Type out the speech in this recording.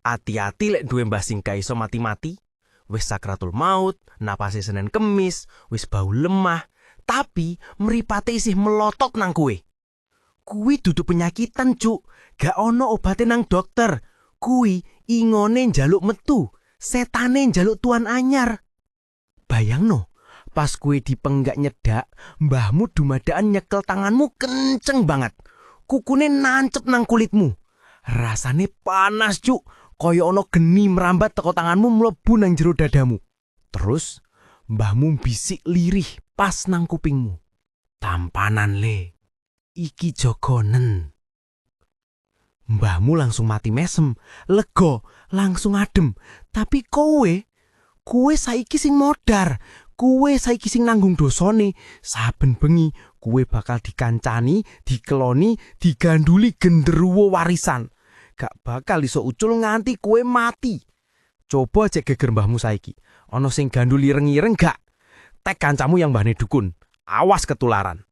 Ati-ati lek duwe mbah sing gak iso mati-mati. Wis sakratul maut, napase Senin Kemis, wis bau lemah, tapi mripate isih melotot nang kowe. Kuwi dudu penyakitan, Cuk. Gak ono obate nang dokter. Kuwi ingone njaluk metu, setane njaluk tuan anyar. Bayangno, pas kue dipenggak nyedak, mbahmu dumadakan nyekel tanganmu kenceng banget. Kukune nancep nang kulitmu. Rasane panas, Cuk. Kaya ono geni merambat teko tanganmu mlebu nang jero dadamu. Terus mbahmu bisik lirih pas nang kupingmu. Tampanan le, iki jogonen. Mbahmu langsung mati mesem, lega, langsung adem. Tapi kowe saiki sing modar. Kowe saiki sing nanggung dosane. Saben bengi kowe bakal dikancani, dikeloni, diganduli genderuwo warisan. Gak bakal iso ucul nganti kowe mati. Coba cek geger mbahmu saiki. Ono sing ganduli ireng-ireng gak? Tek kancamu yang mbahne dukun. Awas ketularan.